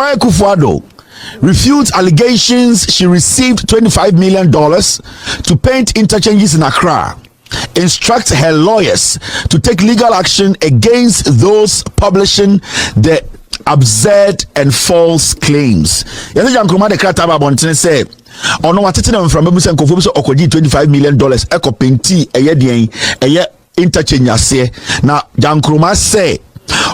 Gyankroma Akuffo Addo refutes allegations she received $25 million to paint interchanges in Accra. Instructs her lawyers to take legal action against those publishing the absurd and false claims. Yes, Gyankroma de krata ba bontene say ono watete na mframa bu se nkofo bu so okoji $25 million eko penti eye den eye interchange ase na Gyankroma say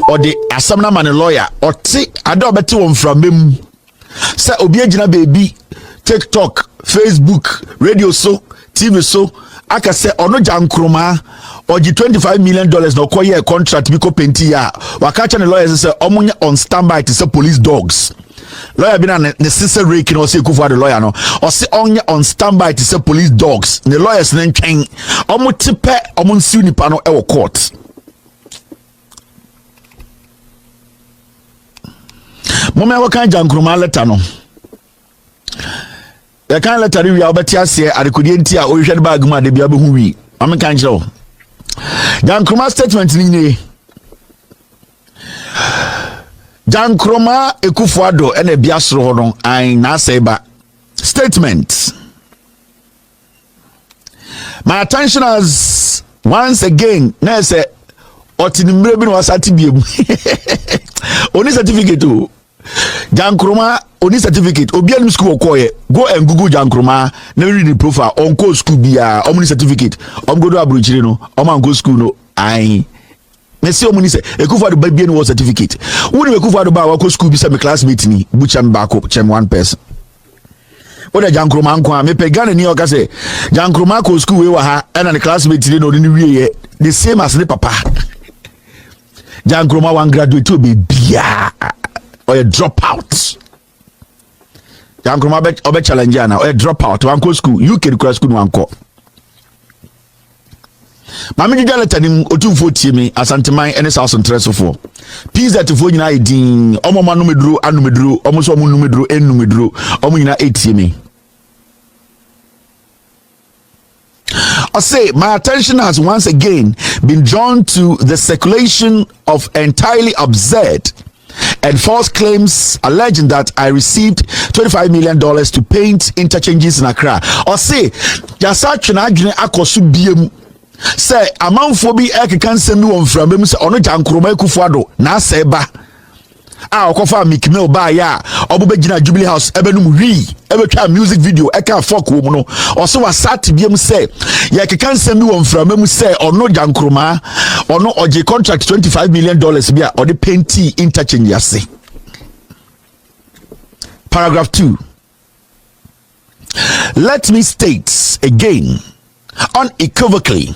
or the asamna man lawyer or Addo beti won mframa mu say obi agina baby TikTok, Facebook, radio so, TV so aka say ono Gyankroma oji $25 million no koye contract biko penti ya wakacha ne lawyers say omunye on standby to say police dogs. Lawyer been ne sister rake no say Akuffo Addo lawyer no or say onye on standby to say police dogs. The lawyers ne ntwen omo tipe omo nsiu nipa no e wo court. Mama wa kan Gyankroma letter no. The kind letter we are better say adekodi nti a o hwede bag ma de bia be hu wi. Am kan kire o. Gyankroma statement ni Gyankroma Akuffo Addo ene bia soro ho no an na say ba statement. My attention has once again na say otinimre bi no wasati biem. Oni certificate o. Gyankroma oni certificate obi anim school okoye go and google Gyankroma na read the profile on go school bia omni certificate go do abrochire no go school no ai me say omni say Akuffo Addo ba bia no certificate woni Akuffo Addo ba wa go school bi say me classmate ni bucham ba ko chem one person oda Gyankroma anko me pe Ghana ni o ka say Gyankroma ko school we wa ha na the classmate ni no ni wie the same as the papa Gyankroma one graduate to be bia or a dropout. Gyankroma obe challenge na or a dropout one go school UK cross school one ko. Mama jija letter nim otumfo tie me asanteman ene south interest for. Pizza to fo nyina edin omo ma no meduro anu meduro omo so omo nu meduro enu meduro omo nyina etie me. I say my attention has once again been drawn to the circulation of entirely absurd and false claims alleging that I received $25 million to paint interchanges in Accra. Or say, Jasa Chinagine Akosu Biem. Say, amanfo bi can send me one from him. Say, Ono Gyankroma Akuffo Addo na seba. Okofa mikmel ba ya obube gina Jubilee House ebenum wi ebetwa music video eka fok wo no oso wasat biem say ye kekan send me one from him say ono Gyankroma ono oje contract $25 million bia or the painty interchange yase. Paragraph 2. Let me state again unequivocally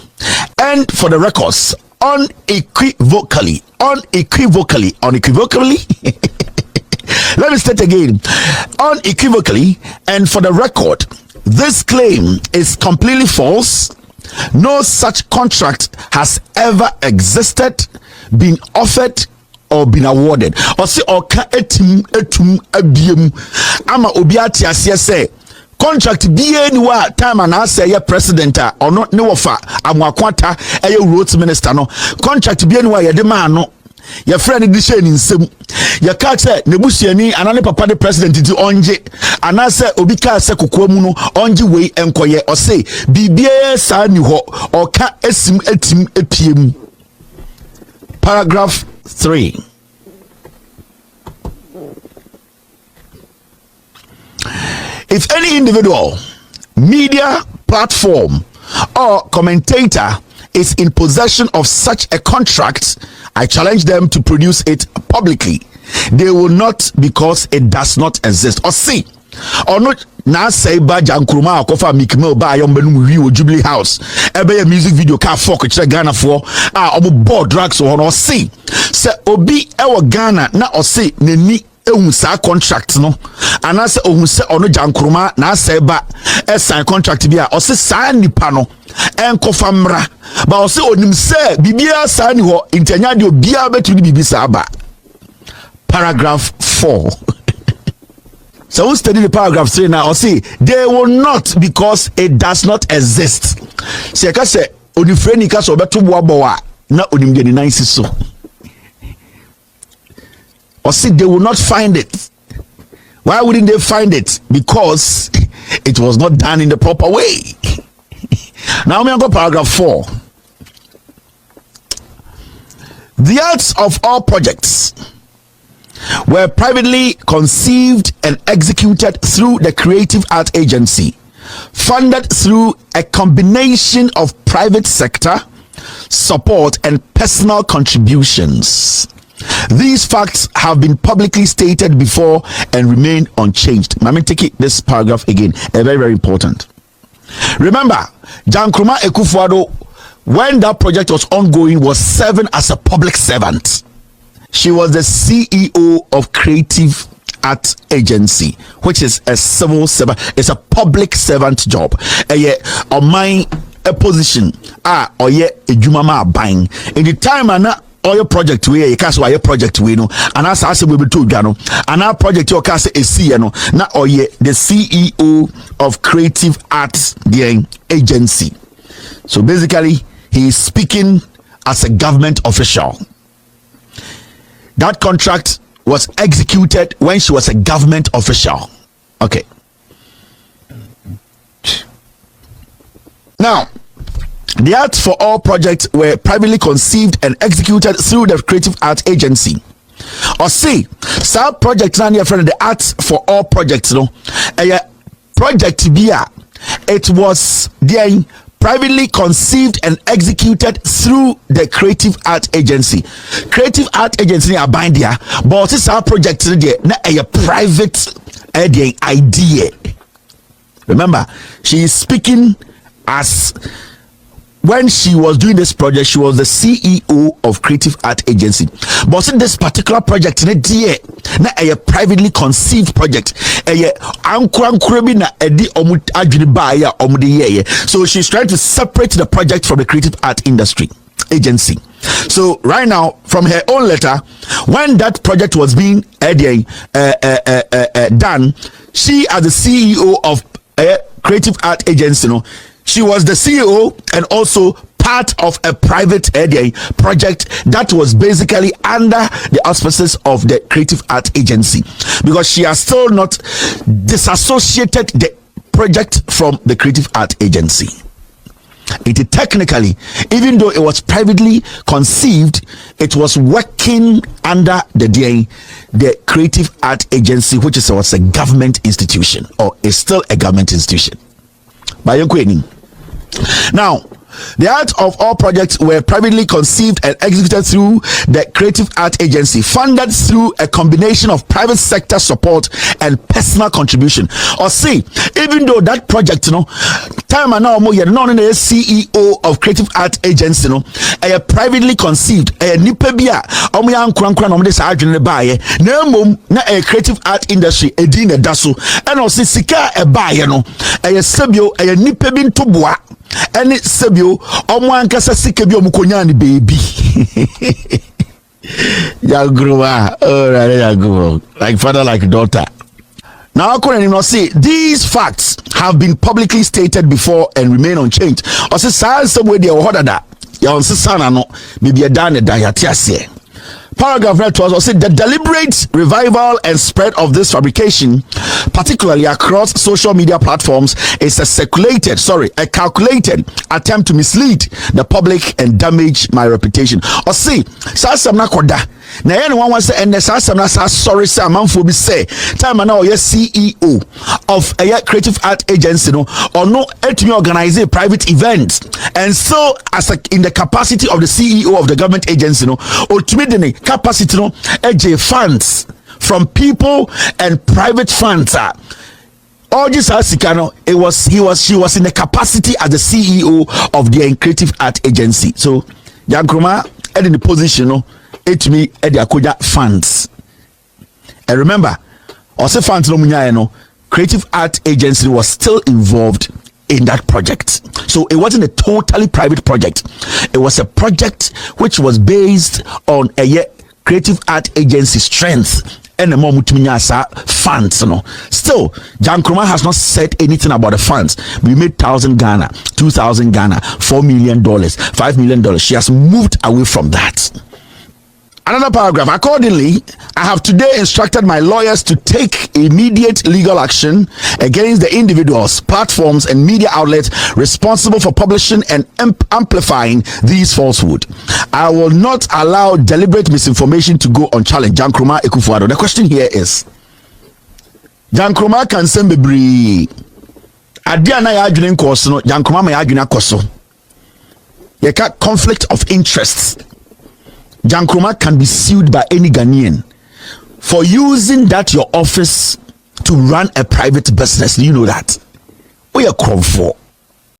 and for the records unequivocally let me state again unequivocally and for the record this claim is completely false. No such contract has ever existed, been offered or been awarded. Or say oka etum abiem ama obi ati ase say contract be anywhere time and I say president or not no offer amwakwata roads minister no contract be anywhere ye de man no your friend di share in nsem your catch say nebusiani anane papa the president di onje and I say obi ka say kokwa mu no onje we enkoye or say bibie sa ni ho or ka esim etim epiem. Paragraph 3. If any individual, media platform, or commentator is in possession of such a contract, I challenge them to produce it publicly. They will not, because it does not exist. Or see, or not. Na say ba Gyankroma akofa mikmel ba yombenu wi o Jubilee House ebe music video ka fok kire Ghana for omo board drugs or no see say obi e wo Ghana na o see nani ehun sa contract no ana say ohun say ono Gyankroma na say ba e sign contract bi a o say sa nipa no enkofa mra ba o say onim say bibia sa ni ho intanya de obia betu ni bibi sa ba. Paragraph 4. So we study the paragraph 3 now. Or see, they will not, because it does not exist. See, I can say, Onifreni kaso betu wabawa na onimgeni nice so. Or see, they will not find it. Why wouldn't they find it? Because it was not done in the proper way. Now we go paragraph 4. The acts of all projects were privately conceived and executed through the Creative Art Agency, funded through a combination of private sector support and personal contributions. These facts have been publicly stated before and remain unchanged. Let me take this paragraph again. Very, very important. Remember, Gyankroma Akuffo Addo, when that project was ongoing, was serving as a public servant. She was the CEO of Creative Art Agency, which is a civil servant. It's a public servant job. On my position, or a jumama buying in the time and oil project we you can say project we no and as I say we be told no and our project you can say a no na oye the CEO of Creative Arts Agency. So basically he is speaking as a government official. That contract was executed when she was a government official. Okay. Now, the acts for all projects were privately conceived and executed through the Creative Art Agency. Or say, some projects now near friend the acts for all projects, no, a project BIA, it was there privately conceived and executed through the Creative Art Agency. Creative Art Agency are bind there, but it's our project there, not a private idea. Remember, she is speaking as when she was doing this project, she was the CEO of Creative Art Agency. But in this particular project, na a privately conceived project. So she's trying to separate the project from the Creative Art Industry Agency. So right now, from her own letter, when that project was being done, she as the CEO of Creative Art Agency, she was the CEO and also part of a private project that was basically under the auspices of the Creative Art Agency, because she has still not disassociated the project from the Creative Art Agency. It technically, even though it was privately conceived, it was working under the Creative Art Agency, which was a government institution, or is still a government institution. Now, the acts of all projects were privately conceived and executed through the Creative Art Agency, funded through a combination of private sector support and personal contribution. Or see, even though that project, time and now you're not the CEO of Creative Art Agency, a privately conceived, a nipebia, na a Creative Art Industry, a dina dasu, and also sika a buy, a sebio, a nipebin tubwa. And it's Sebio, Omwankasa Sikabio Mukonyani baby. Gyankroma, like father, like daughter. Now, I couldn't say these facts have been publicly stated before and remain unchanged. Or say, somewhere they order that. Yon Sisana no, maybe a done a diatiasia. Paragraph 12 also said the deliberate revival and spread of this fabrication, particularly across social media platforms, is a calculated attempt to mislead the public and damage my reputation. Or see, Sasamna Koda. Now, anyone wants to end the Sasamna sorry, Sam, be say, time and now, yes, CEO of a Creative Art Agency, or no, to organize a private event, and so as in the capacity of the CEO of the government agency, or to me, the capacity, funds from people and private funds. All this Asikano, she was in the capacity as the CEO of the Creative Art Agency. So Gyankroma in the position, it me at the Akoja funds. And remember, also funds Creative Art Agency was still involved in that project. So it wasn't a totally private project. It was a project which was based on a Creative Art Agency strength and the more funds. Still, Gyankroma has not said anything about the funds. We made 1,000 Ghana, 2,000 Ghana, $4 million, $5 million. She has moved away from that. Another paragraph. Accordingly, I have today instructed my lawyers to take immediate legal action against the individuals, platforms, and media outlets responsible for publishing and amplifying these falsehoods. I will not allow deliberate misinformation to go unchallenged. Gyankroma, Akuffo Addo. The question here is, Gyankroma can send me adia na ya adwene nkoso no, Gyankroma ma ya adwene akoso. You got conflict of interests. Gyankroma can be sued by any Ghanaian for using that your office to run a private business. Do you know that? We are called for.